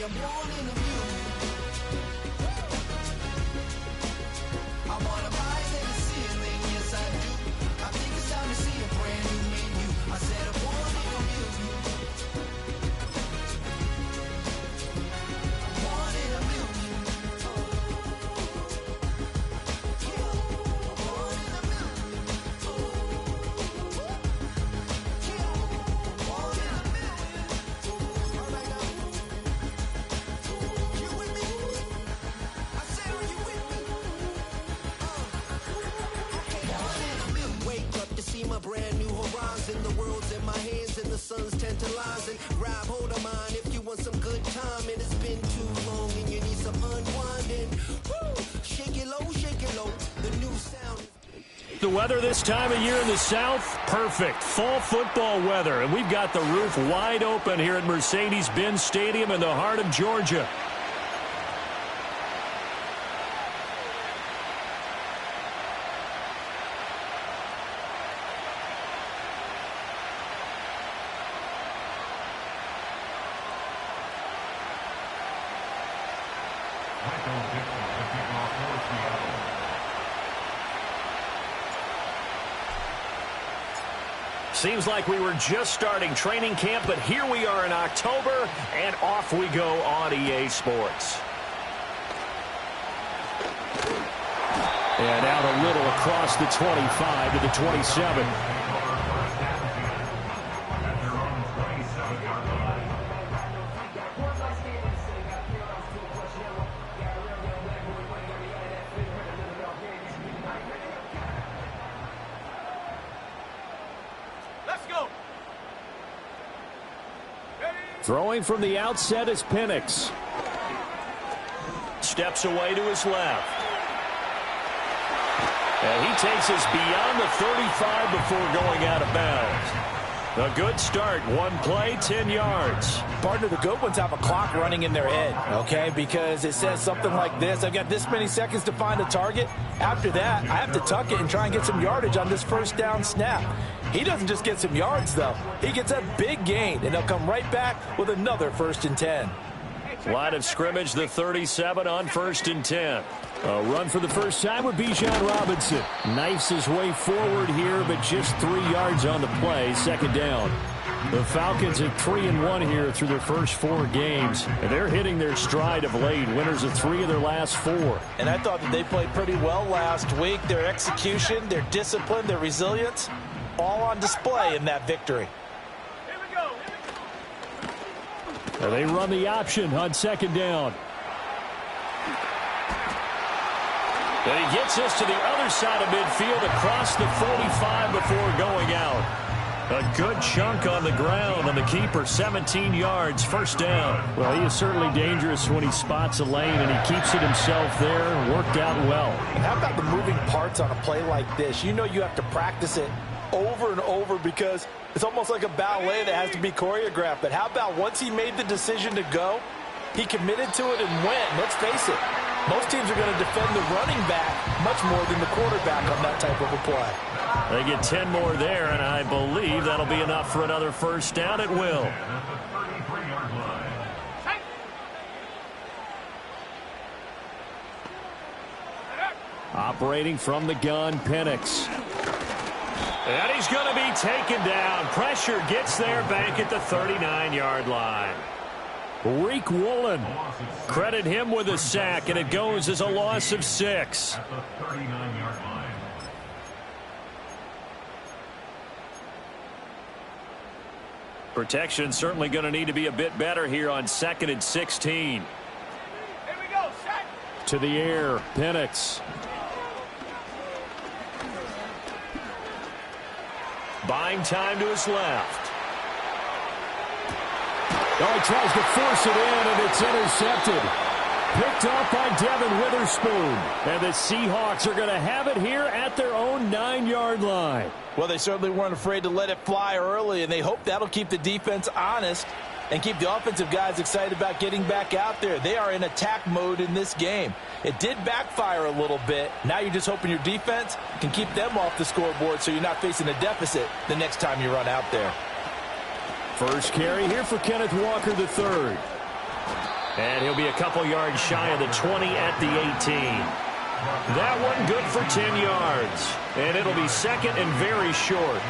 I'm wanting a mule. I wanna rise in the ceiling, yes I do. I think it's time to see a brand new menu. I said I'm wanting a mule. I'm wanting a mule. My brand new horizon, the world's in my hands and the sun's tantalizing. Grab hold of mine if you want some good time, and it's been too long and you need some unwinding. Woo! Shake it low, the new sound. The weather this time of year in the South, perfect. Fall football weather, and we've got the roof wide open here at Mercedes-Benz Stadium in the heart of Georgia. Seems like we were just starting training camp, but here we are in October, and off we go on EA Sports. And out a little across the 25 to the 27. Throwing from the outset is Penix. Steps away to his left. And he takes us beyond the 35 before going out of bounds. A good start. One play, 10 yards. Partner, the good ones have a clock running in their head, okay? Because it says something like this. I've got this many seconds to find a target. After that, I have to tuck it and try and get some yardage on this first down snap. He doesn't just get some yards, though. He gets a big gain, and he'll come right back with another 1st and 10. Line of scrimmage, the 37 on 1st and 10. A run for the first time with Bijan Robinson. Knifes his way forward here, but just 3 yards on the play. 2nd down. The Falcons are 3-1 here through their first 4 games. And they're hitting their stride of late. Winners of 3 of their last 4. And I thought that they played pretty well last week. Their execution, their discipline, their resilience, all on display in that victory. And they run the option on 2nd down. And he gets us to the other side of midfield across the 45 before going out. A good chunk on the ground on the keeper, 17 yards, 1st down. Well, he is certainly dangerous when he spots a lane, and he keeps it himself there. Worked out well. And how about the moving parts on a play like this? You know you have to practice it over and over because it's almost like a ballet that has to be choreographed. But how about once he made the decision to go, he committed to it and went. Let's face it, most teams are going to defend the running back much more than the quarterback on that type of a play. They get 10 more there, and I believe that'll be enough for another 1st down. It will. Operating from the gun, Penix. And he's going to be taken down. Pressure gets there back at the 39-yard line. Reek Woolen. Credit him with a sack, and it goes as a loss of 6. Protection certainly going to need to be a bit better here on 2nd and 16. Here we go, set. To the air, Penix. Buying time to his left. Oh, he tries to force it in, and it's intercepted. Picked off by Devin Witherspoon. And the Seahawks are going to have it here at their own 9-yard line. Well, they certainly weren't afraid to let it fly early, and they hope that'll keep the defense honest and keep the offensive guys excited about getting back out there. They are in attack mode in this game. It did backfire a little bit. Now you're just hoping your defense can keep them off the scoreboard so you're not facing a deficit the next time you run out there. First carry here for Kenneth Walker III. And he'll be a couple yards shy of the 20 at the 18. That one good for 10 yards. And it'll be second and very short.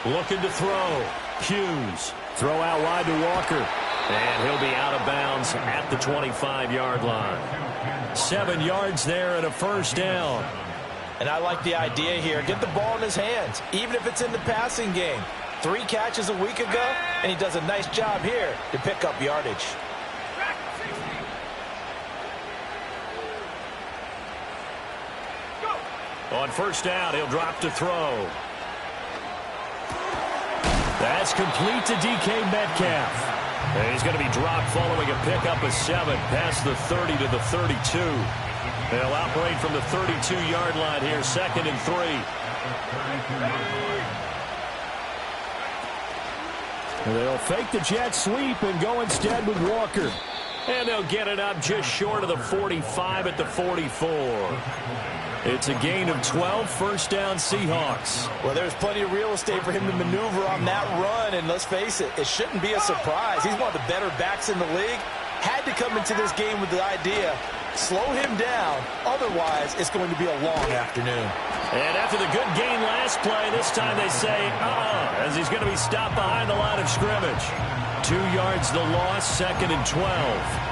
Looking to throw. Hughes. Throw out wide to Walker. And he'll be out of bounds at the 25-yard line. 7 yards there and a first down. And I like the idea here. Get the ball in his hands, even if it's in the passing game. 3 catches a week ago, and he does a nice job here to pick up yardage. On first down, he'll drop to throw. That's complete to DK Metcalf. And he's going to be dropped following a pickup of 7 past the 30 to the 32. They'll operate from the 32-yard line here, 2nd and 3. They'll fake the jet sweep and go instead with Walker. And they'll get it up just short of the 45 at the 44. It's a gain of 12, first down Seahawks. Well, there's plenty of real estate for him to maneuver on that run, and let's face it, it shouldn't be a surprise. He's one of the better backs in the league. Had to come into this game with the idea, slow him down, otherwise it's going to be a long afternoon. And after the good gain last play, this time they say, as he's going to be stopped behind the line of scrimmage. 2 yards the loss, 2nd and 12.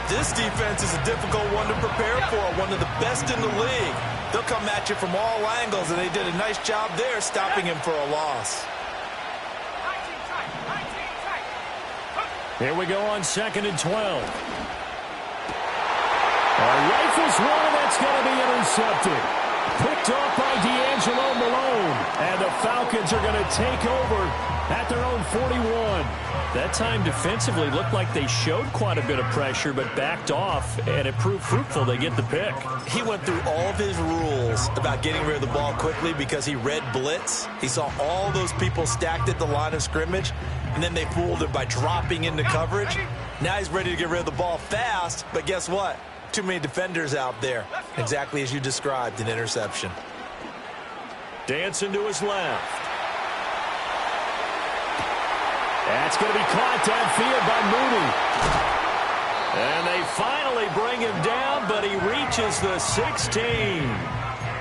This defense is a difficult one to prepare for, one of the best in the league. They'll come at you from all angles, and they did a nice job there stopping him for a loss. Here we go on 2nd and 12. Rifles one, that's going to be intercepted. Picked off by D'Angelo Malone. And the Falcons are going to take over at their own 41. That time defensively looked like they showed quite a bit of pressure but backed off, and it proved fruitful. They get the pick. He went through all of his rules about getting rid of the ball quickly because he read blitz. He saw all those people stacked at the line of scrimmage, and then they fooled him by dropping into coverage. Now he's ready to get rid of the ball fast, but guess what? Too many defenders out there. Exactly as you described, an interception. Dancing to his left. That's going to be caught downfield by Mooney. And they finally bring him down, but he reaches the 16.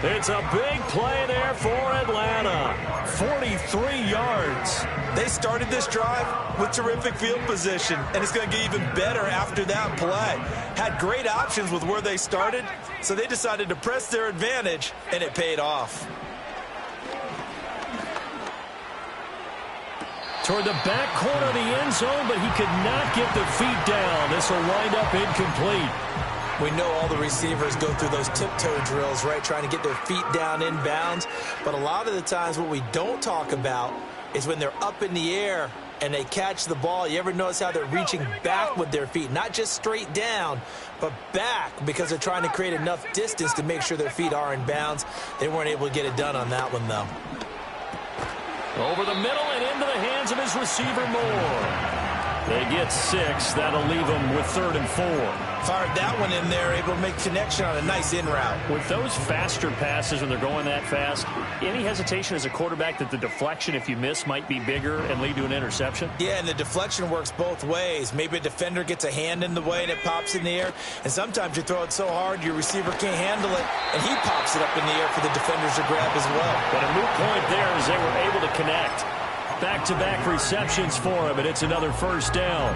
It's a big play there for Atlanta. 43 yards. They started this drive with terrific field position, and it's going to get even better after that play. Had great options with where they started, so they decided to press their advantage, and it paid off. Toward the back corner of the end zone, but he could not get the feet down. This will wind up incomplete. We know all the receivers go through those tiptoe drills, right, trying to get their feet down inbounds. But a lot of the times what we don't talk about is when they're up in the air and they catch the ball. You ever notice how they're reaching back with their feet? Not just straight down, but back, because they're trying to create enough distance to make sure their feet are in bounds. They weren't able to get it done on that one, though. Over the middle and into the hands of his receiver, Moore. They get 6. That'll leave them with 3rd and 4. Fired that one in there, able to make connection on a nice in route. With those faster passes when they're going that fast, any hesitation as a quarterback that the deflection, if you miss, might be bigger and lead to an interception? Yeah, and the deflection works both ways. Maybe a defender gets a hand in the way and it pops in the air. And sometimes you throw it so hard your receiver can't handle it, and he pops it up in the air for the defenders to grab as well. But a moot point there is they were able to connect. Back-to-back receptions for him, and it's another first down.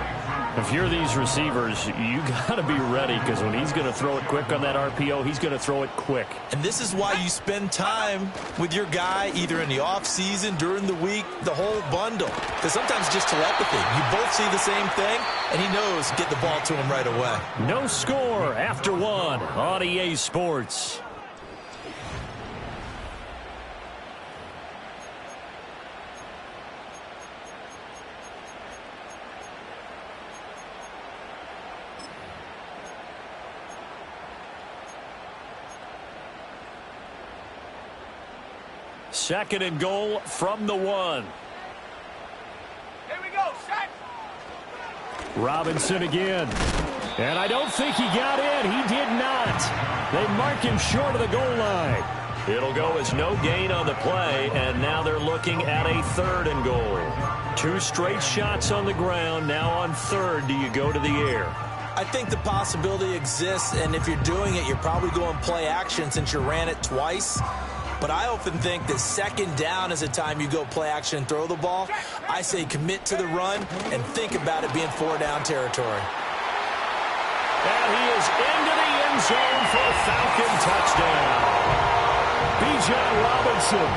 If you're these receivers, you got to be ready, because when he's going to throw it quick on that RPO, he's going to throw it quick. And this is why you spend time with your guy either in the offseason, during the week, the whole bundle. Because sometimes just telepathy. You both see the same thing, and he knows to get the ball to him right away. No score after 1 on EA Sports. Second and goal from the 1. Here we go, set. Robinson again. And I don't think he got in. He did not. They mark him short of the goal line. It'll go as no gain on the play, and now they're looking at a 3rd and goal. 2 straight shots on the ground. Now on 3rd, do you go to the air? I think the possibility exists, and if you're doing it, you're probably going play action since you ran it twice. But I often think that 2nd down is a time you go play action and throw the ball. I say commit to the run and think about it being 4-down territory. And he is into the end zone for a Falcon touchdown. Bijan Robinson,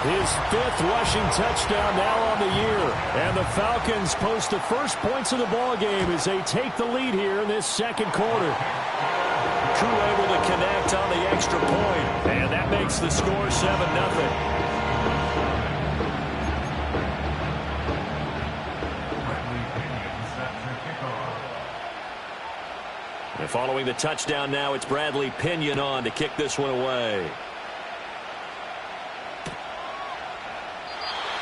his 5th rushing touchdown now on the year. And the Falcons post the first points of the ball game as they take the lead here in this 2nd quarter. Crew able to connect on the extra point, and that makes the score 7-0. And following the touchdown now, it's Bradley Pinion on to kick this one away.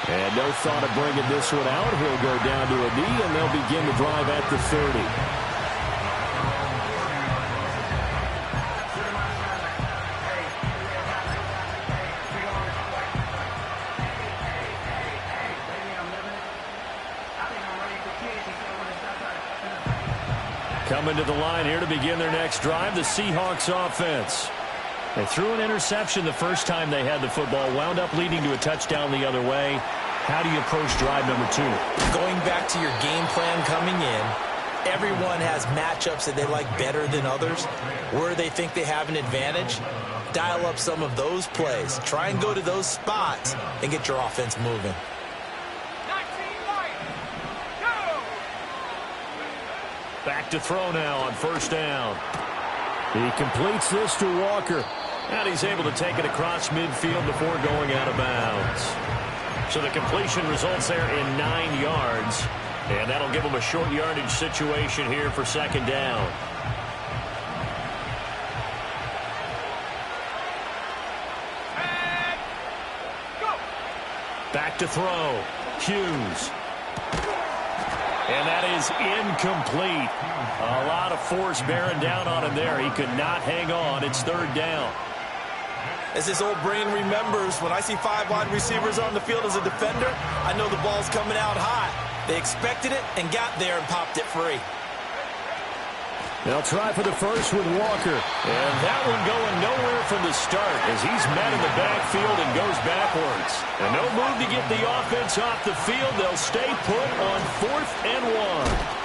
And no thought of bringing this one out. He'll go down to a knee, and they'll begin the drive at the 30. Coming to the line here to begin their next drive, the Seahawks offense. They threw an interception the first time they had the football, wound up leading to a touchdown the other way. How do you approach drive number 2? Going back to your game plan coming in, everyone has matchups that they like better than others. Where they think they have an advantage, dial up some of those plays. Try and go to those spots and get your offense moving. Back to throw now on 1st down. He completes this to Walker. And he's able to take it across midfield before going out of bounds. So the completion results there in 9 yards. And that'll give him a short yardage situation here for 2nd down. Back to throw. Hughes. And that is incomplete. A lot of force bearing down on him there. He could not hang on. It's 3rd down. As his old brain remembers, when I see 5 wide receivers on the field as a defender, I know the ball's coming out hot. They expected it and got there and popped it free. They'll try for the first with Walker. And that one going nowhere from the start as he's met in the backfield and goes backwards. And no move to get the offense off the field. They'll stay put on 4th and 1.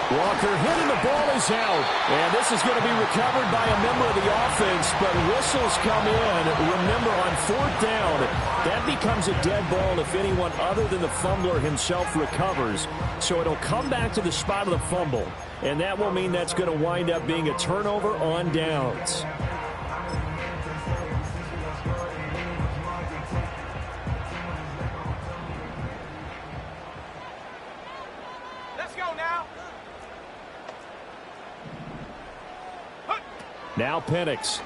Walker hitting, the ball is out. And this is going to be recovered by a member of the offense, but whistles come in. Remember, on 4th down, that becomes a dead ball if anyone other than the fumbler himself recovers. So it'll come back to the spot of the fumble, and that will mean that's going to wind up being a turnover on downs. Let's go now. Now Penix.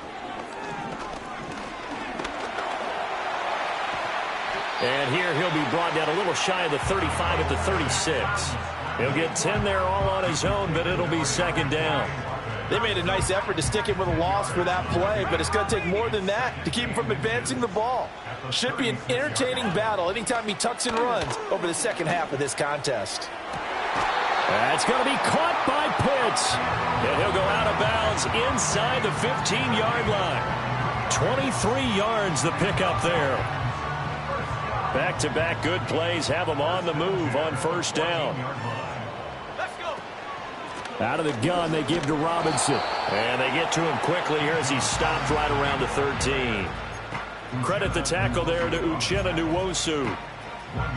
And here he'll be brought down a little shy of the 35 at the 36. He'll get 10 there all on his own, but it'll be 2nd down. They made a nice effort to stick him with a loss for that play, but it's going to take more than that to keep him from advancing the ball. Should be an entertaining battle anytime he tucks and runs over the 2nd half of this contest. That's going to be caught by Pitts. And he'll go out of bounds inside the 15-yard line. 23 yards the pickup there. Back-to-back good plays have them on the move on 1st down. Let's go. Out of the gun, they give to Robinson. And they get to him quickly here as he stopped right around the 13. Credit the tackle there to Uchenna Nwosu.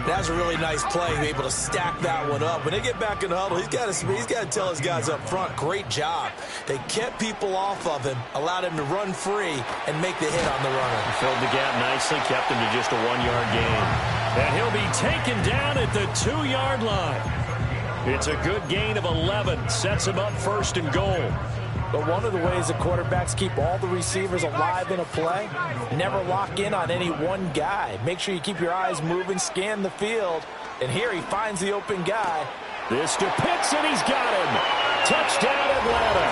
That was a really nice play, able to stack that one up. When they get back in the huddle, he's got to tell his guys up front, great job. They kept people off of him, allowed him to run free, and make the hit on the runner. Filled the gap nicely, kept him to just a 1-yard gain. And he'll be taken down at the 2-yard line. It's a good gain of 11, sets him up 1st and goal. But one of the ways the quarterbacks keep all the receivers alive in a play, never lock in on any one guy. Make sure you keep your eyes moving, scan the field. And here he finds the open guy. This to Pitts, and he's got him. Touchdown, Atlanta.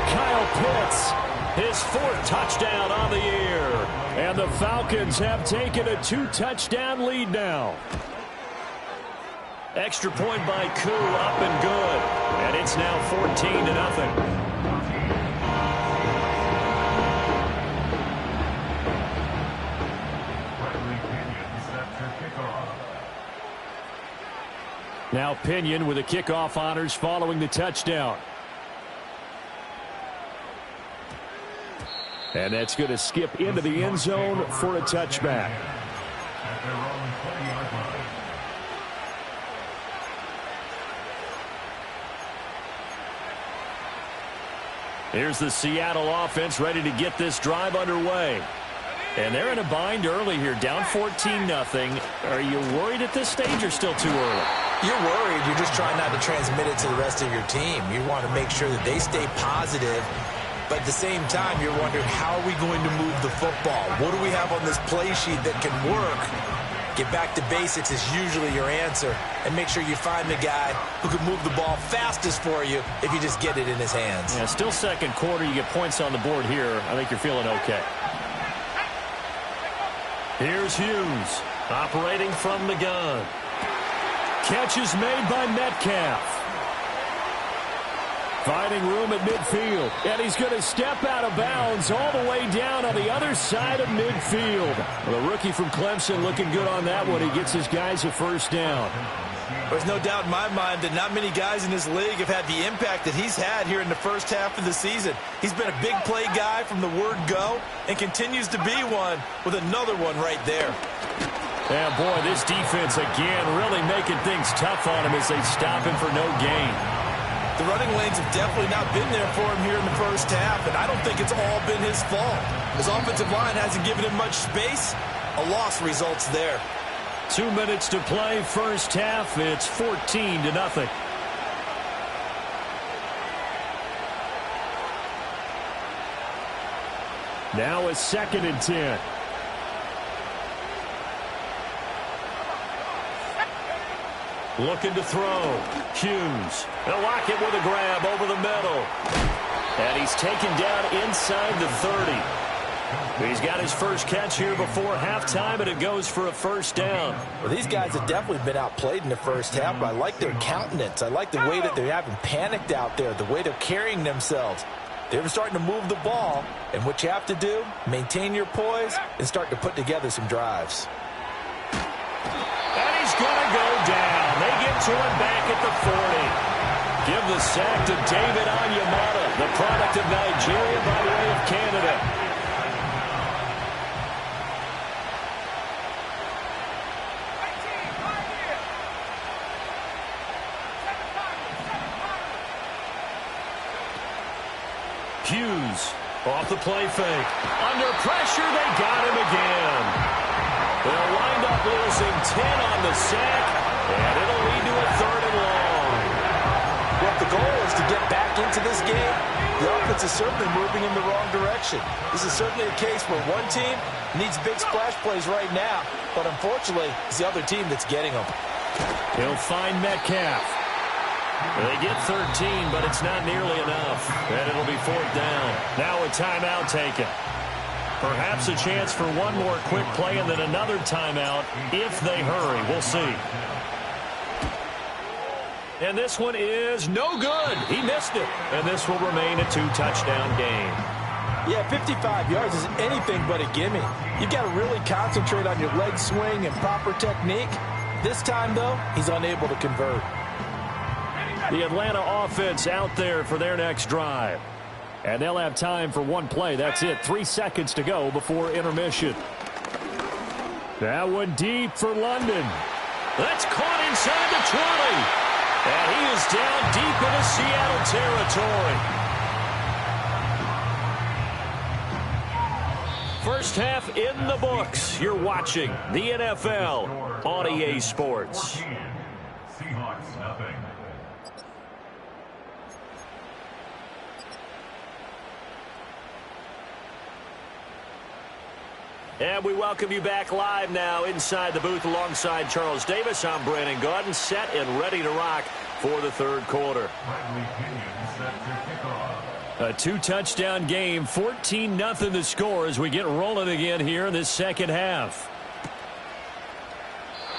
Kyle Pitts His fourth touchdown on the year. And the Falcons have taken a 2-touchdown lead now. Extra point by Koo, up and good. And it's now 14-0. Now Pinion with the kickoff honors following the touchdown. And that's going to skip into the end zone for a touchback. Here's the Seattle offense ready to get this drive underway. And they're in a bind early here, down 14-0. Are you worried at this stage or still too early? You're worried. You're just trying not to transmit it to the rest of your team. You want to make sure that they stay positive. But at the same time, you're wondering, how are we going to move the football? What do we have on this play sheet that can work? Get back to basics is usually your answer. And make sure you find the guy who can move the ball fastest for you if you just get it in his hands. Yeah, still second quarter. You get points on the board here. I think you're feeling okay. Here's Hughes operating from the gun. Catch is made by Metcalf. Finding room at midfield. And he's going to step out of bounds all the way down on the other side of midfield. Well, the rookie from Clemson looking good on that one. He gets his guys a first down. There's no doubt in my mind that not many guys in this league have had the impact that he's had here in the first half of the season. He's been a big play guy from the word go and continues to be one with another one right there. Yeah, boy, this defense again really making things tough on him as they stop him for no gain. The running lanes have definitely not been there for him here in the first half, and I don't think it's all been his fault. His offensive line hasn't given him much space. A loss results there. 2 minutes to play first half. It's 14-0. Now it's 2nd and 10. Looking to throw. Hughes. They'll lock it with a grab over the middle. And he's taken down inside the 30. He's got his first catch here before halftime, and it goes for a first down. Well, these guys have definitely been outplayed in the first half, but I like their countenance. I like the way that they haven't panicked out there, the way they're carrying themselves. They're starting to move the ball, and what you have to do, maintain your poise and start to put together some drives. And he's going to go down. They get to him back at the 40. Give the sack to David Onyemata, the product of Nigeria by way of Canada. Hughes off the play fake. Under pressure, they got him again. They'll wind up losing 10 on the sack, and it'll lead to a 3rd and long. Well, if the goal is to get back into this game, the offense is certainly moving in the wrong direction. This is certainly a case where one team needs big splash plays right now, but unfortunately, it's the other team that's getting them. He'll find Metcalf. They get 13, but it's not nearly enough. And it'll be 4th down. Now a timeout taken. Perhaps a chance for one more quick play and then another timeout if they hurry. We'll see. And this one is no good. He missed it. And this will remain a 2-touchdown game. Yeah, 55 yards is anything but a gimme. You've got to really concentrate on your leg swing and proper technique. This time, though, he's unable to convert. The Atlanta offense out there for their next drive. And they'll have time for one play. That's it. 3 seconds to go before intermission. That one deep for London. That's caught inside the 20. And he is down deep into Seattle territory. First half in the books. You're watching the NFL on EA Sports. Seahawks, nothing. And we welcome you back live now inside the booth alongside Charles Davis. I'm Brandon Gaudin, set and ready to rock for the 3rd quarter. Bradley Pinion set to kick off. A 2-touchdown game, 14-0 the score as we get rolling again here in this second half.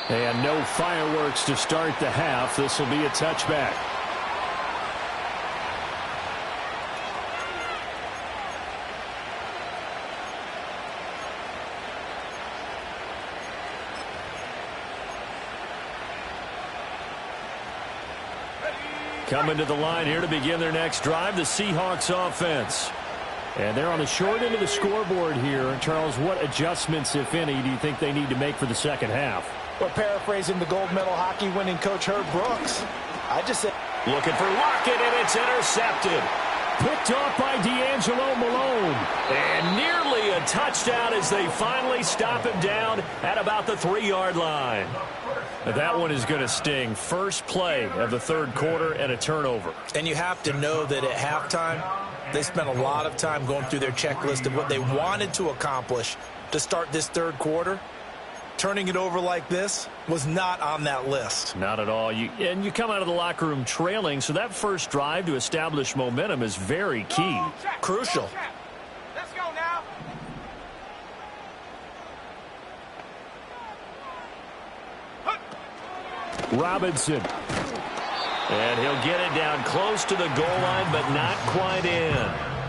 And no fireworks to start the half. This will be a touchback. Coming to the line here to begin their next drive, the Seahawks offense. And they're on the short end of the scoreboard here. Charles, what adjustments, if any, do you think they need to make for the second half? Well, paraphrasing the gold medal hockey winning coach Herb Brooks, I just said, looking for Lockett, and it's intercepted. Picked off by D'Angelo Malone. And nearly a touchdown as they finally stop him down at about the 3-yard line. That one is going to sting. First play of the third quarter and a turnover. And you have to know that at halftime, they spent a lot of time going through their checklist of what they wanted to accomplish to start this third quarter. Turning it over like this was not on that list. Not at all. And you come out of the locker room trailing, so that first drive to establish momentum is very key. Crucial. Let's go now. Robinson. And he'll get it down close to the goal line, but not quite in.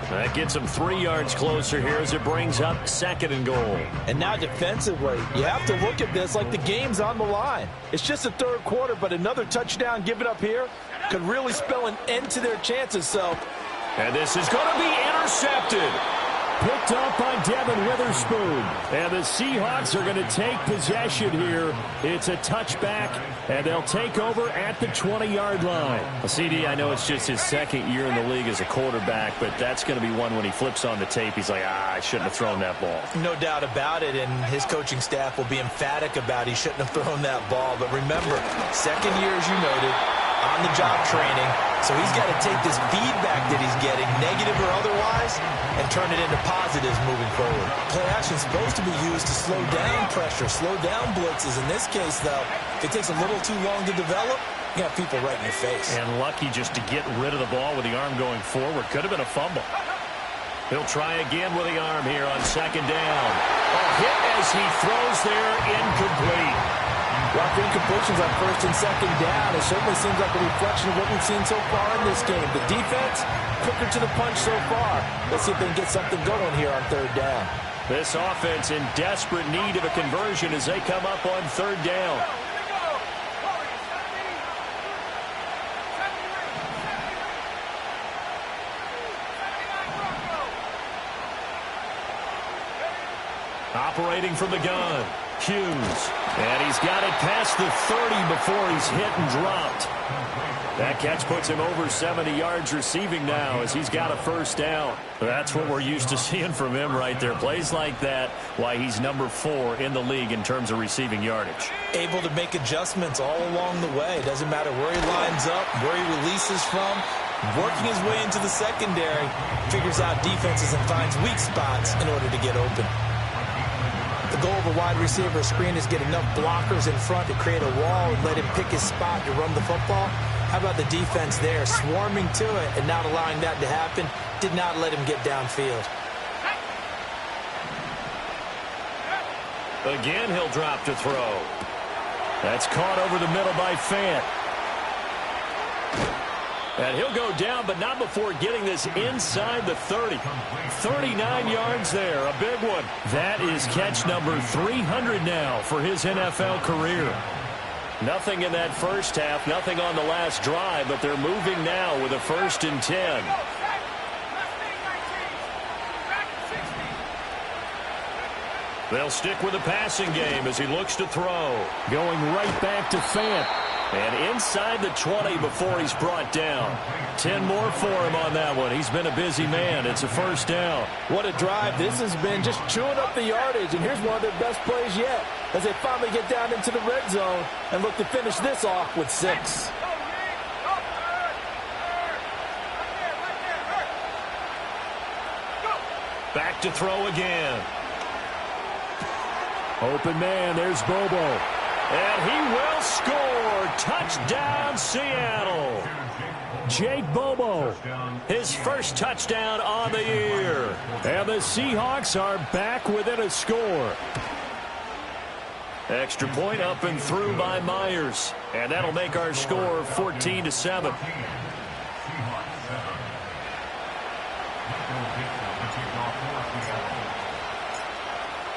That gets him 3 yards closer here as it brings up 2nd and goal. And now defensively, you have to look at this like the game's on the line. It's just the third quarter, but another touchdown given up here could really spell an end to their chances. And this is going to be intercepted. Picked up by Devin Witherspoon. And the Seahawks are going to take possession here. It's a touchback, and they'll take over at the 20-yard line. Well, CD, I know it's just his second year in the league as a quarterback, but that's going to be one when he flips on the tape. He's like, I shouldn't have thrown that ball. No doubt about it, and his coaching staff will be emphatic about he shouldn't have thrown that ball. But remember, second year, as you noted, on-the-job training, so he's got to take this feedback that he's getting, negative or otherwise, and turn it into positives moving forward. Play action is supposed to be used to slow down pressure, slow down blitzes. In this case, though, if it takes a little too long to develop, you have people right in your face. And lucky just to get rid of the ball with the arm going forward. Could have been a fumble. He'll try again with the arm here on 2nd down. A hit as he throws there, incomplete. Rough incompletions on 1st and 2nd down. It certainly seems like a reflection of what we've seen so far in this game. The defense, quicker to the punch so far. Let's see if they can get something going here on 3rd down. This offense in desperate need of a conversion as they come up on 3rd down. Operating from the gun, Hughes. And he's got it past the 30 before he's hit and dropped. That catch puts him over 70 yards receiving now as he's got a 1st down. That's what we're used to seeing from him right there. Plays like that, why he's number 4 in the league in terms of receiving yardage. Able to make adjustments all along the way. Doesn't matter where he lines up, where he releases from. Working his way into the secondary, figures out defenses and finds weak spots in order to get open. The goal of a wide receiver screen is get enough blockers in front to create a wall and let him pick his spot to run the football. How about the defense there, swarming to it and not allowing that to happen? Did not let him get downfield. Again, he'll drop to throw. That's caught over the middle by Fant. And he'll go down, but not before getting this inside the 30. 39 yards there, a big one. That is catch number 300 now for his NFL career. Nothing in that first half, nothing on the last drive, but they're moving now with a 1st and 10. They'll stick with the passing game as he looks to throw. Going right back to Fant. And inside the 20 before he's brought down. 10 more for him on that one. He's been a busy man. It's a 1st down. What a drive this has been, just chewing up the yardage. And here's one of their best plays yet as they finally get down into the red zone and look to finish this off with 6. Back to throw again. Open man, there's Bobo. And he will score. Touchdown, Seattle. Jake Bobo. His first touchdown on the year. And the Seahawks are back within a score. Extra point up and through by Myers. And that'll make our score 14-7.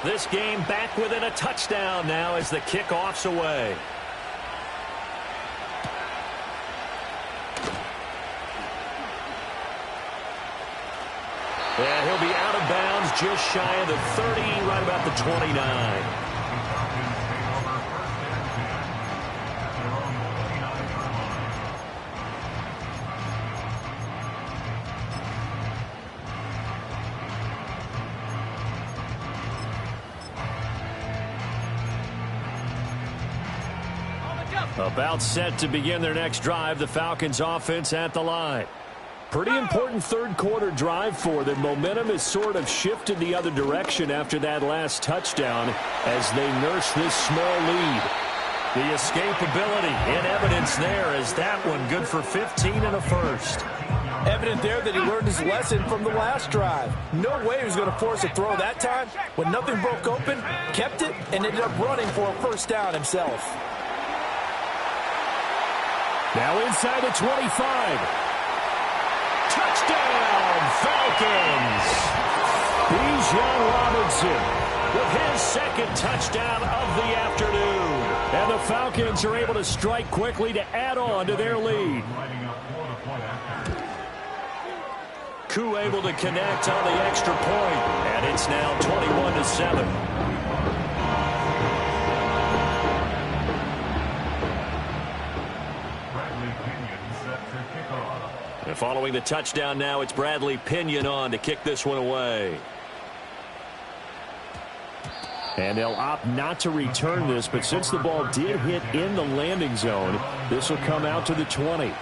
This game back within a touchdown now as the kickoff's away. And he'll be out of bounds just shy of the 30, right about the 29. About set to begin their next drive, the Falcons offense at the line. Pretty important third quarter drive for them. Momentum has sort of shifted the other direction after that last touchdown as they nurse this small lead. The escapability in evidence there as that one good for 15 and a first. Evident there that he learned his lesson from the last drive. No way he was going to force a throw that time. When nothing broke open, kept it, and ended up running for a first down himself. Now inside the 25. Touchdown, Falcons! Bijan Robinson with his second touchdown of the afternoon. And the Falcons are able to strike quickly to add on to their lead. Koo able to connect on the extra point, and it's now 21-7. And following the touchdown now, it's Bradley Pinion on to kick this one away. And they'll opt not to return this, but since the ball did hit in the landing zone, this will come out to the 20.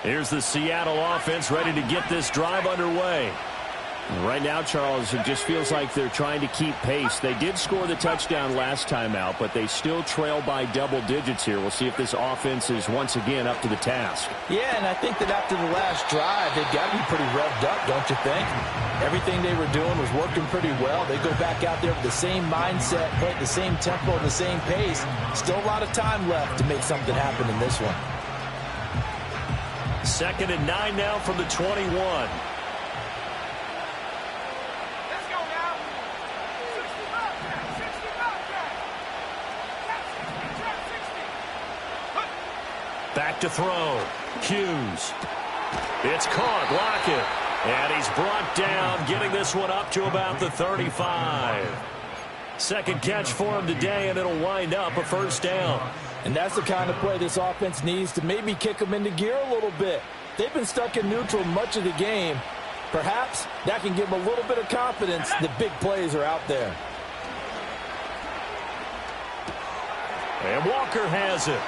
Here's the Seattle offense ready to get this drive underway. Right now, Charles, it just feels like they're trying to keep pace. They did score the touchdown last time out, but they still trail by double digits here. We'll see if this offense is once again up to the task. Yeah, and I think that after the last drive, they've got to be pretty revved up, don't you think? Everything they were doing was working pretty well. They go back out there with the same mindset, play at the same tempo and the same pace. Still a lot of time left to make something happen in this one. 2nd and 9 now from the 21. Back to throw. Hughes. It's caught. Lockett. And he's brought down, getting this one up to about the 35. Second catch for him today, and it'll wind up a first down. And that's the kind of play this offense needs to maybe kick them into gear a little bit. They've been stuck in neutral much of the game. Perhaps that can give them a little bit of confidence that big plays are out there. And Walker has it.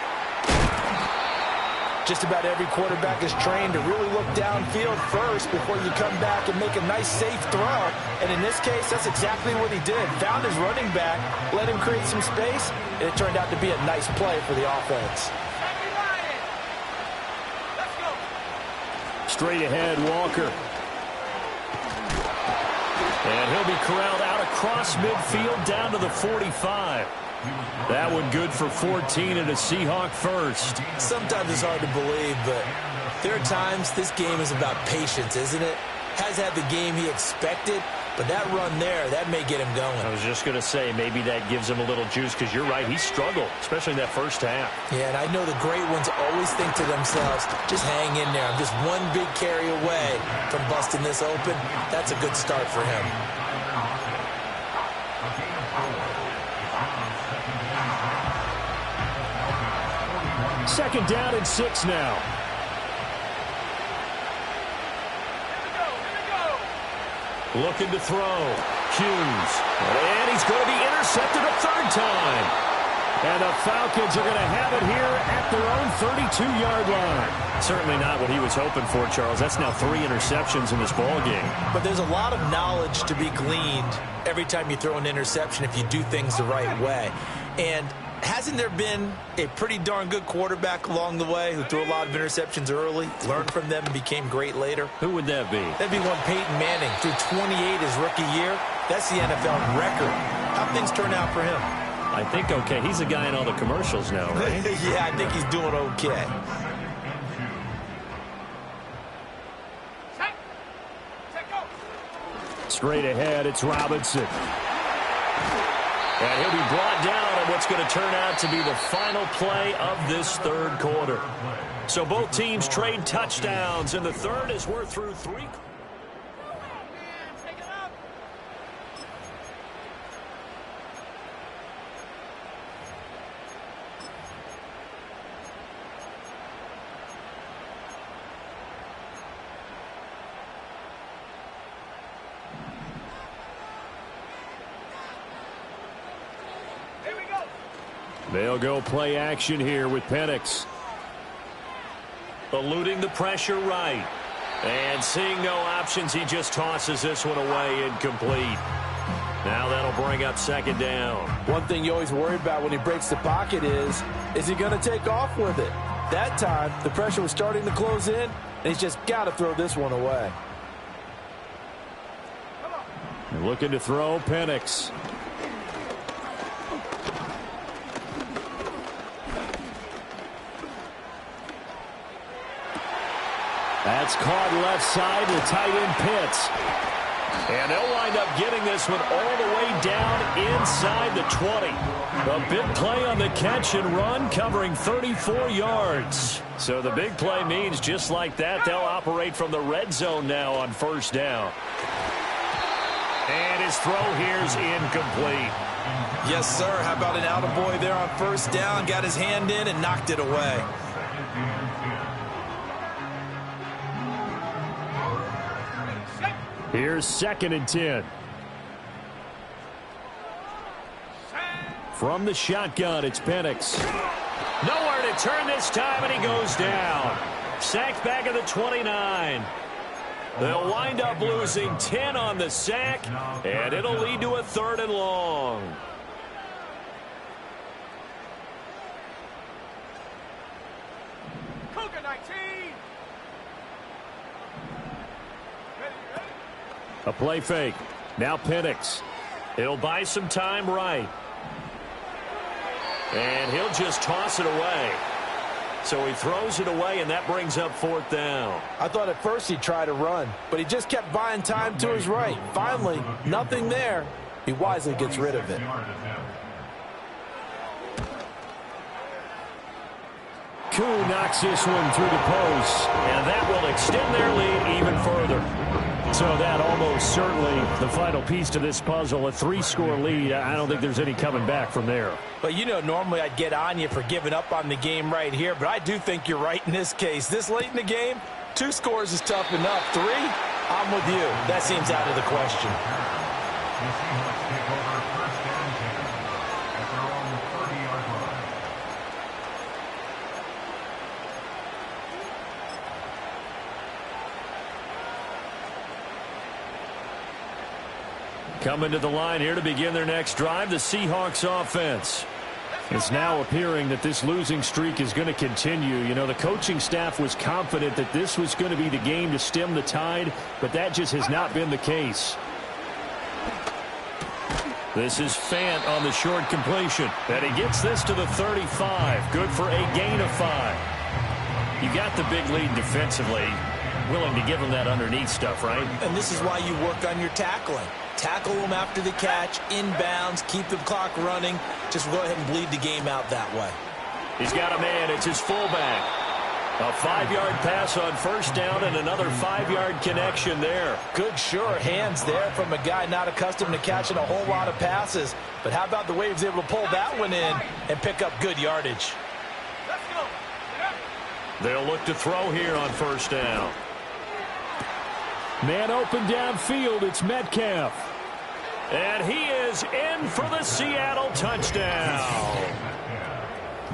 Just about every quarterback is trained to really look downfield first before you come back and make a nice, safe throw. And in this case, that's exactly what he did. Found his running back, let him create some space, and it turned out to be a nice play for the offense. Straight ahead, Walker. And he'll be corralled out across midfield down to the 45. That one good for 14 and a Seahawk first. Sometimes it's hard to believe, but there are times this game is about patience, isn't it? Has had the game he expected, but that run there, that may get him going. I was just going to say, maybe that gives him a little juice, because you're right, he struggled, especially in that first half. Yeah, and I know the great ones always think to themselves, just hang in there. I'm just one big carry away from busting this open. That's a good start for him. Second down and 6 now. Looking to throw. Hughes. And he's going to be intercepted a third time. And the Falcons are going to have it here at their own 32-yard line. Certainly not what he was hoping for, Charles. That's now 3 interceptions in this ball game. But there's a lot of knowledge to be gleaned every time you throw an interception if you do things the right way. And hasn't there been a pretty darn good quarterback along the way who threw a lot of interceptions early, learned from them, and became great later? Who would that be? That'd be one Peyton Manning. Threw 28 his rookie year. That's the NFL record. How'd things turn out for him? I think okay. He's a guy in all the commercials now, right? Yeah, I think he's doing okay. Straight ahead, it's Robinson. And he'll be brought down on what's going to turn out to be the final play of this third quarter. So both teams trade touchdowns, and the third as we're through 3. They'll go play action here with Penix. Eluding the pressure right. And seeing no options, he just tosses this one away incomplete. Now that'll bring up second down. One thing you always worry about when he breaks the pocket is he going to take off with it? That time, the pressure was starting to close in, and he's just got to throw this one away. Looking to throw, Penix. That's caught left side to tight end Pitts. And they'll wind up getting this one all the way down inside the 20. A big play on the catch and run, covering 34 yards. So the big play means just like that, they'll operate from the red zone now on first down. And his throw here's incomplete. Yes, sir. How about an attaboy there on first down? Got his hand in and knocked it away. Here's 2nd and 10. From the shotgun, it's Penix. Nowhere to turn this time, and he goes down. Sacked back at the 29. They'll wind up losing 10 on the sack, and it'll lead to a 3rd and long. Cougar 19. A play fake. Now Penix. He'll buy some time right. And he'll just toss it away. So he throws it away, and that brings up 4th down. I thought at first he'd try to run, but he just kept buying time to his right. Finally, nothing there. He wisely gets rid of it. Koo knocks this one through the post. And that will extend their lead even further. So that almost certainly the final piece to this puzzle, a 3-score lead. I don't think there's any coming back from there. But, you know, normally I'd get on you for giving up on the game right here, but I do think you're right in this case. This late in the game, 2 scores is tough enough. 3, I'm with you. That seems out of the question. The Seahawks take over 1st and 10 at their own 30-yard line. Coming to the line here to begin their next drive, the Seahawks offense. It's now appearing that this losing streak is going to continue. You know, the coaching staff was confident that this was going to be the game to stem the tide, but that just has not been the case. This is Fant on the short completion. And he gets this to the 35. Good for a gain of 5. You got the big lead defensively. Willing to give him that underneath stuff, right? And this is why you work on your tackling. Tackle them after the catch, inbounds, keep the clock running. Just go ahead and bleed the game out that way. He's got a man. It's his fullback. A 5-yard pass on first down and another 5-yard connection there. Good, sure hands there from a guy not accustomed to catching a whole lot of passes. But how about the way he was able to pull that one in and pick up good yardage? Let's go. They'll look to throw here on first down. Man open downfield, it's Metcalf. And he is in for the Seattle touchdown.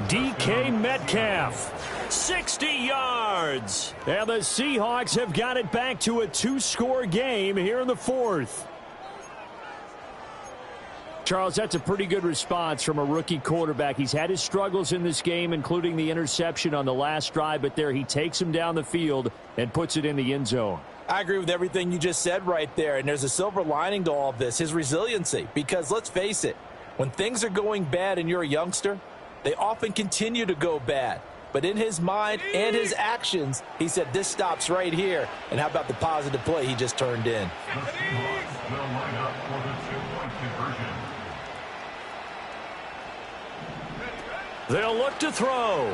DK Metcalf. 60 yards. And the Seahawks have got it back to a 2-score game here in the 4th. Charles, that's a pretty good response from a rookie quarterback. He's had his struggles in this game, including the interception on the last drive, but there he takes him down the field and puts it in the end zone. I agree with everything you just said right there, and there's a silver lining to all of this, his resiliency. Because let's face it, when things are going bad and you're a youngster, they often continue to go bad. But in his mind and his actions, he said, this stops right here. And how about the positive play he just turned in? The Seahawks will line up for the two-point conversion. They'll look to throw.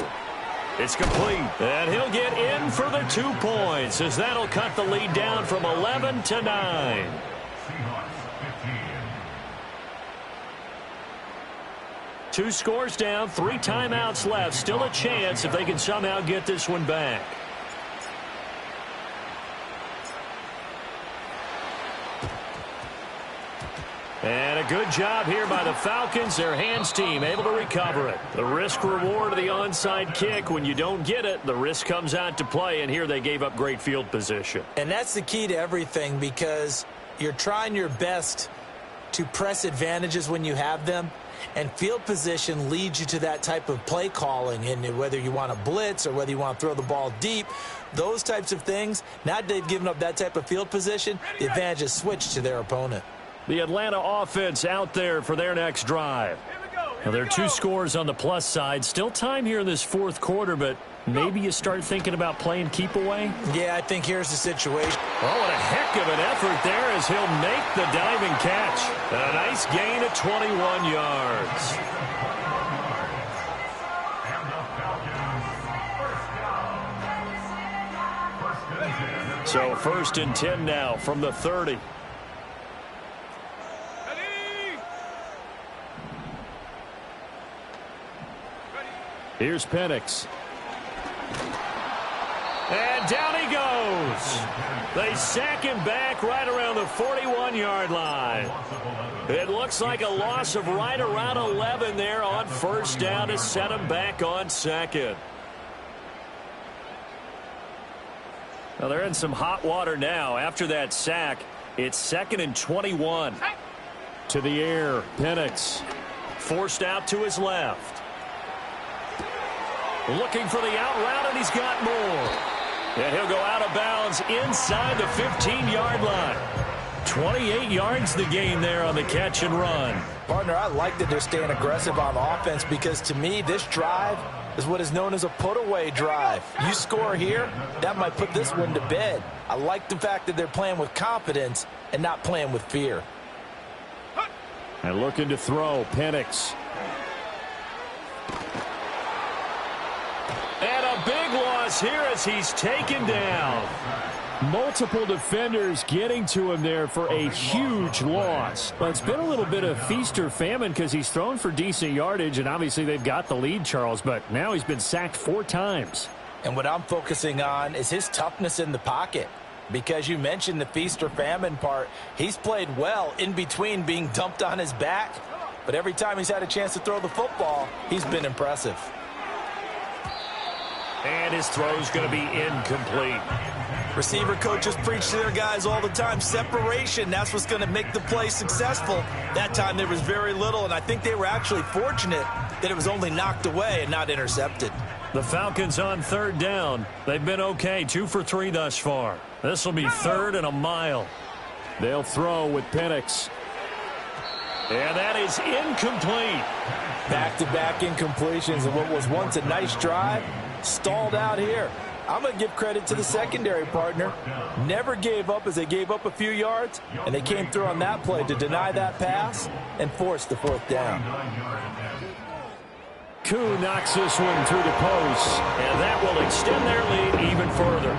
It's complete. And he'll get in for the 2 points, as that'll cut the lead down from 11 to 9. Seahawks 15. 2 scores down, 3 timeouts left. Still a chance if they can somehow get this one back. And a good job here by the Falcons. Their hands team able to recover it. The risk reward of the onside kick. When you don't get it, the risk comes out to play. And here they gave up great field position. And that's the key to everything, because you're trying your best to press advantages when you have them. And field position leads you to that type of play calling. And whether you want to blitz or whether you want to throw the ball deep, those types of things, now that they've given up that type of field position, the advantage is switched to their opponent. The Atlanta offense out there for their next drive. Now, there are 2 scores on the plus side. Still time here in this 4th quarter, but maybe you start thinking about playing keep away? Yeah, I think here's the situation. Oh, what a heck of an effort there as he'll make the diving catch. A nice gain of 21 yards. So 1st and 10 now from the 30. Here's Penix. And down he goes. They sack him back right around the 41-yard line. It looks like a loss of right around 11 there on 1st down to set him back on 2nd. Well, they're in some hot water now. After that sack, it's 2nd and 21. To the air, Penix. Forced out to his left. Looking for the out route, and he's got more. And he'll go out of bounds inside the 15-yard line. 28 yards the gain there on the catch and run. Partner, I like that they're staying aggressive on offense, because to me, this drive is what is known as a put-away drive. You score here, that might put this one to bed. I like the fact that they're playing with confidence and not playing with fear. And looking to throw, Penix. And a big loss here as he's taken down. Multiple defenders getting to him there for a huge loss. Well, it's been a little bit of feast or famine because he's thrown for decent yardage, and obviously they've got the lead, Charles, but now he's been sacked 4 times. And what I'm focusing on is his toughness in the pocket, because you mentioned the feast or famine part. He's played well in between being dumped on his back, but every time he's had a chance to throw the football, he's been impressive. And his throw's going to be incomplete. Receiver coaches preach to their guys all the time. Separation, that's what's going to make the play successful. That time there was very little, and I think they were actually fortunate that it was only knocked away and not intercepted. The Falcons on 3rd down. They've been okay, 2 for 3 thus far. This will be 3rd and a mile. They'll throw with Penix. And that is incomplete. Back-to-back incompletions, and what was once a nice drive stalled out here. I'm going to give credit to the secondary, partner. Never gave up as they gave up a few yards, and they came through on that play to deny that pass and force the 4th down. Koo knocks this one through the post, and that will extend their lead even further.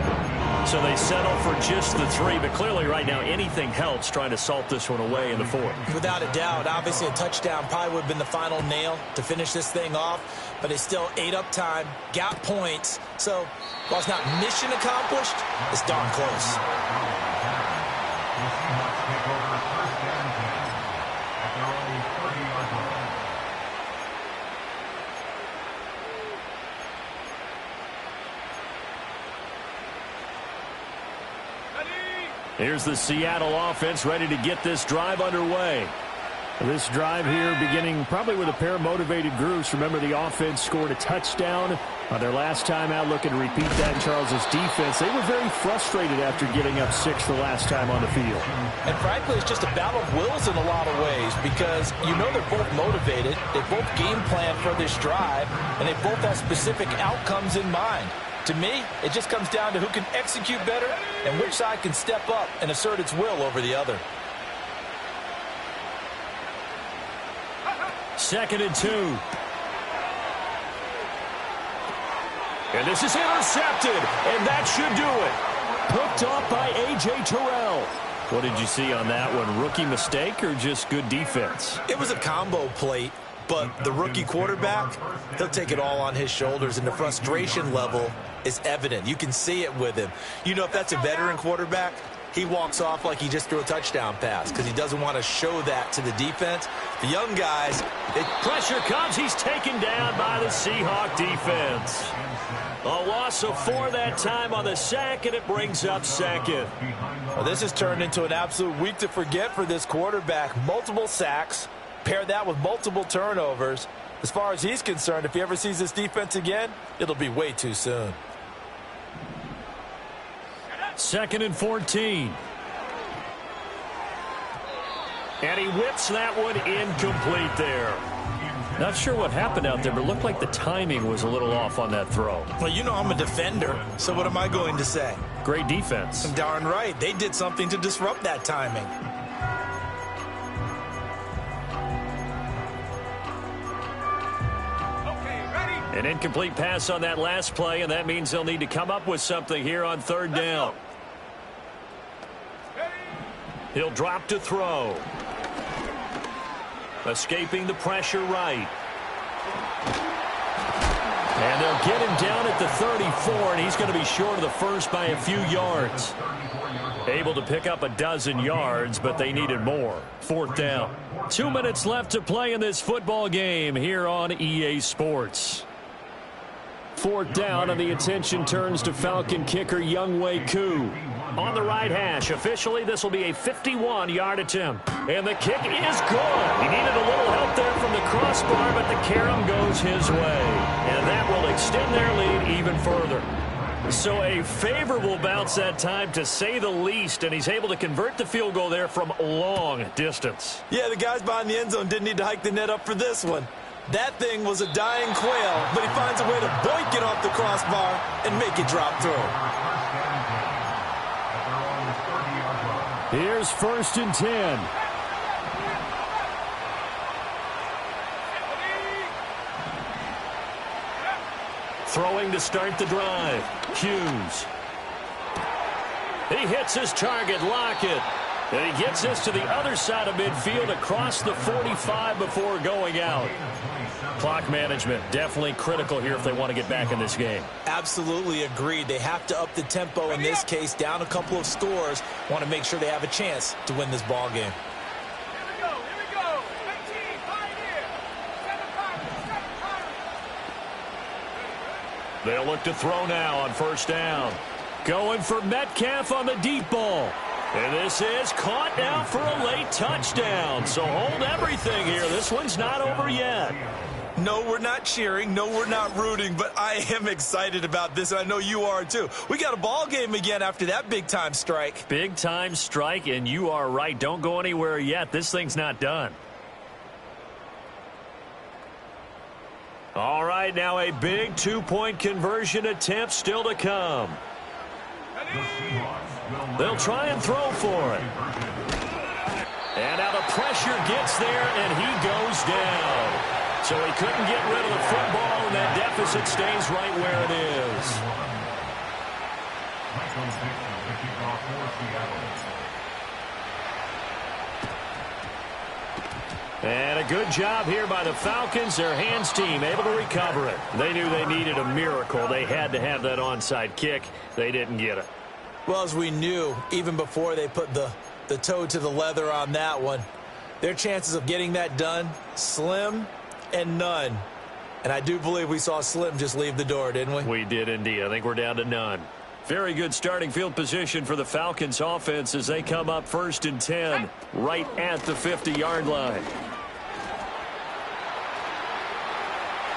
So they settle for just the 3, but clearly right now anything helps trying to salt this one away in the 4th. Without a doubt, obviously a touchdown probably would have been the final nail to finish this thing off, but it's still ate up time, got points. So while it's not mission accomplished, it's darn close. Here's the Seattle offense ready to get this drive underway. This drive here beginning probably with a pair of motivated groups. Remember, the offense scored a touchdown on their last time out, looking to repeat that in Charles's defense. They were very frustrated after getting up 6 the last time on the field. And frankly, it's just a battle of wills in a lot of ways because you know they're both motivated. They both game plan for this drive, and they both have specific outcomes in mind. To me, it just comes down to who can execute better and which side can step up and assert its will over the other. 2nd and 2. And this is intercepted, and that should do it. Picked off by A.J. Terrell. What did you see on that one? Rookie mistake or just good defense? It was a combo plate, but the rookie quarterback, he'll take it all on his shoulders, and the frustration level is evident. You can see it with him. You know, if that's a veteran quarterback, he walks off like he just threw a touchdown pass because he doesn't want to show that to the defense. The young guys, pressure comes. He's taken down by the Seahawks defense. A loss of 4 that time on the sack, and it brings up 2nd. Well, this has turned into an absolute week to forget for this quarterback. Multiple sacks, pair that with multiple turnovers. As far as he's concerned, if he ever sees this defense again, it'll be way too soon. 2nd and 14. And he whips that one incomplete there. Not sure what happened out there, but it looked like the timing was a little off on that throw. Well, you know I'm a defender, so what am I going to say? Great defense. Darn right. They did something to disrupt that timing. An incomplete pass on that last play, and that means they'll need to come up with something here on 3rd down. He'll drop to throw. Escaping the pressure right. And they'll get him down at the 34, and he's going to be short of the first by a few yards. Able to pick up a dozen yards, but they needed more. 4th down. 2 minutes left to play in this football game here on EA Sports. 4th down, and the attention turns to Falcon kicker Younghoe Koo. On the right hash. Officially, this will be a 51-yard attempt. And the kick is good. He needed a little help there from the crossbar, but the carom goes his way. And that will extend their lead even further. So a favorable bounce that time, to say the least, and he's able to convert the field goal there from long distance. Yeah, the guys behind the end zone didn't need to hike the net up for this one. That thing was a dying quail, but he finds a way to boink it off the crossbar and make it drop through. Here's 1st and 10. Throwing to start the drive. Hughes. He hits his target, Lockett. And he gets this to the other side of midfield across the 45 before going out. Clock management definitely critical here if they want to get back in this game. Absolutely agreed. They have to up the tempo in this case, down a couple of scores. Want to make sure they have a chance to win this ball game. Here we go. 19, Pioneer. 7 They'll look to throw now on 1st down. Going for Metcalf on the deep ball. And this is caught now for a late touchdown. So hold everything here. This one's not over yet. No, we're not cheering. No, we're not rooting. But I am excited about this. And I know you are, too. We got a ball game again after that big-time strike. Big-time strike, and you are right. Don't go anywhere yet. This thing's not done. All right, now a big 2-point conversion attempt still to come. They'll try and throw for it. And now the pressure gets there, and he goes down. So he couldn't get rid of the football, and that deficit stays right where it is. And a good job here by the Falcons, their hands team, able to recover it. They knew they needed a miracle. They had to have that onside kick. They didn't get it. Well, as we knew, even before they put the toe to the leather on that one, their chances of getting that done, slim and none. And I do believe we saw Slim just leave the door, didn't we? We did indeed. I think we're down to none. Very good starting field position for the Falcons offense as they come up 1st and 10 right at the 50-yard line.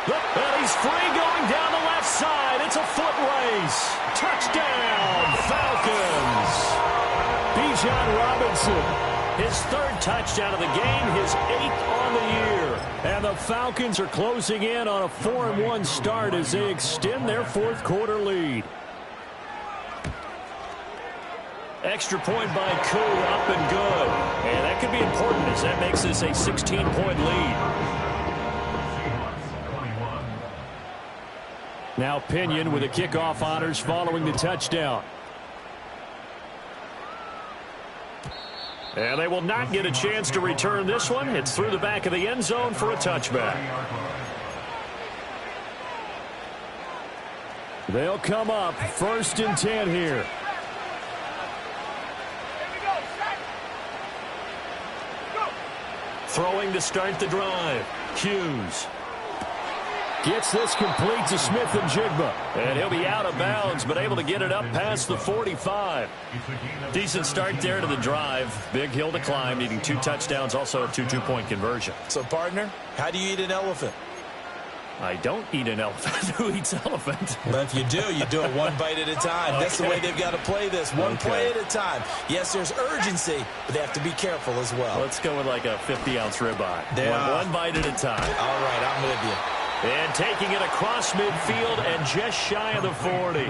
And he's free going down the left side. It's a foot race. Touchdown, Falcons. Bijan Robinson, his third touchdown of the game, his 8th on the year. And the Falcons are closing in on a 4-1 start as they extend their fourth quarter lead. Extra point by Koo, up and good. And that could be important as that makes this a 16-point lead. Now Pinion with the kickoff honors following the touchdown. And they will not get a chance to return this one. It's through the back of the end zone for a touchback. They'll come up 1st and 10 here. Throwing to start the drive. Hughes gets this complete to Smith and Jigba. And he'll be out of bounds, but able to get it up past the 45. Decent start there to the drive. Big hill to climb, needing 2 touchdowns, also a 2 two-point conversion. So, partner, how do you eat an elephant? I don't eat an elephant. Who eats elephant? But if you do it one bite at a time. Okay. That's the way they've got to play this. One play at a time. Yes, there's urgency, but they have to be careful as well. Let's go with like a 50-ounce ribeye. One bite at a time. All right, I'm with you. And taking it across midfield and just shy of the 40.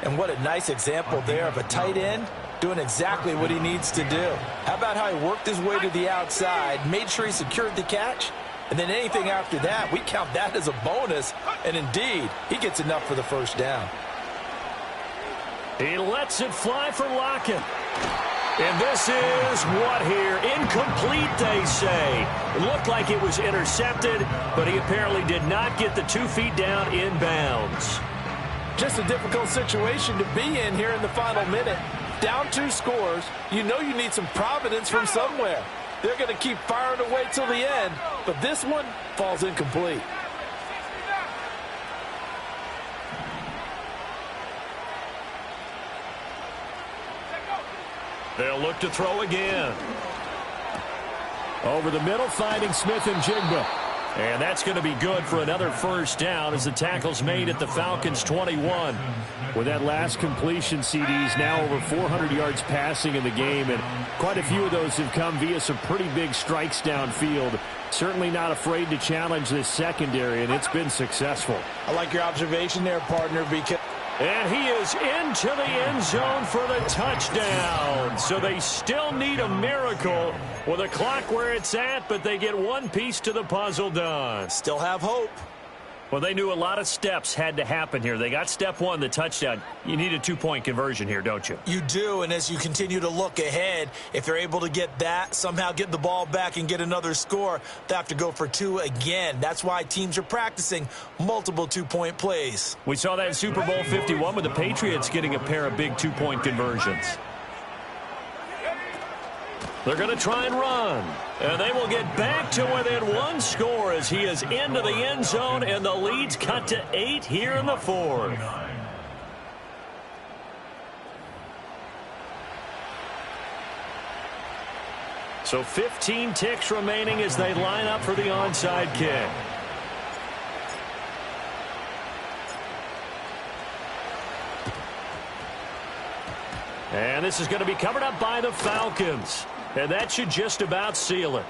And what a nice example there of a tight end doing exactly what he needs to do. How about how he worked his way to the outside, made sure he secured the catch, and then anything after that, we count that as a bonus. And indeed, he gets enough for the first down. He lets it fly for Lockett. And this is what here? Incomplete, they say. It looked like it was intercepted, but he apparently did not get the 2 feet down inbounds. Just a difficult situation to be in here in the final minute. Down 2 scores. You know you need some providence from somewhere. They're going to keep firing away till the end, but this one falls incomplete. They'll look to throw again. Over the middle, finding Smith and Jigba. And that's going to be good for another first down as the tackle's made at the Falcons' 21. With that last completion, CD's now over 400 yards passing in the game, and quite a few of those have come via some pretty big strikes downfield. Certainly not afraid to challenge this secondary, and it's been successful. I like your observation there, partner, because... And he is into the end zone for the touchdown. So they still need a miracle with the clock where it's at, but they get one piece to the puzzle done. Still have hope. Well, they knew a lot of steps had to happen here. They got step 1, the touchdown. You need a 2-point conversion here, don't you? You do, and as you continue to look ahead, if they're able to get that, somehow get the ball back and get another score, they have to go for 2 again. That's why teams are practicing multiple 2-point plays. We saw that in Super Bowl 51 with the Patriots getting a pair of big 2-point conversions. They're going to try and run. And they will get back to within 1 score as he is into the end zone, and the lead's cut to 8 here in the 4th. So 15 ticks remaining as they line up for the onside kick. And this is going to be covered up by the Falcons. And that should just about seal it.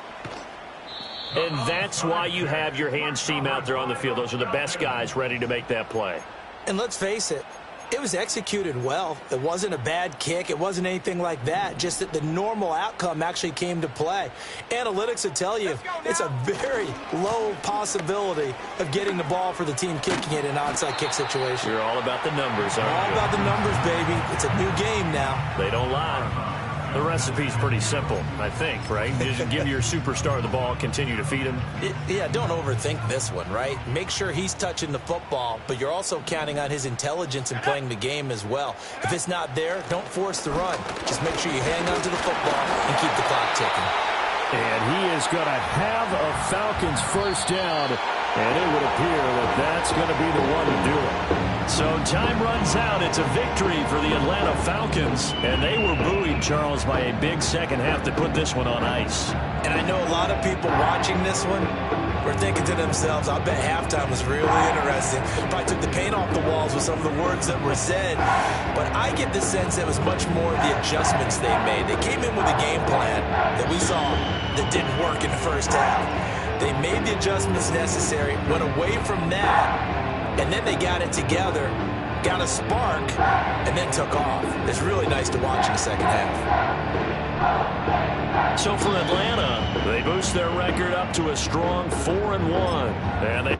And that's why you have your hands team out there on the field. Those are the best guys ready to make that play. And let's face it, it was executed well. It wasn't a bad kick. It wasn't anything like that. Just that the normal outcome actually came to play. Analytics will tell you it's a very low possibility of getting the ball for the team kicking it in an onside kick situation. You're all about the numbers, aren't you? All about the numbers, baby. It's a new game now. They don't lie. The recipe's pretty simple, I think, right? You just give your superstar the ball, continue to feed him. Yeah, don't overthink this one, right? Make sure he's touching the football, but you're also counting on his intelligence in playing the game as well. If it's not there, don't force the run. Just make sure you hang on to the football and keep the clock ticking. And he is going to have a Falcons first down, and it would appear that that's going to be the one to do it. So time runs out. It's a victory for the Atlanta Falcons, and they were buoyed, Charles, by a big second half to put this one on ice. And I know a lot of people watching this one were thinking to themselves, I bet halftime was really interesting. Probably took the paint off the walls with some of the words that were said. But I get the sense it was much more of the adjustments they made. They came in with a game plan that we saw that didn't work in the first half. They made the adjustments necessary, went away from that, and then they got it together, got a spark, and then took off. It's really nice to watch in the second half. So for Atlanta, they boost their record up to a strong 4-1. And they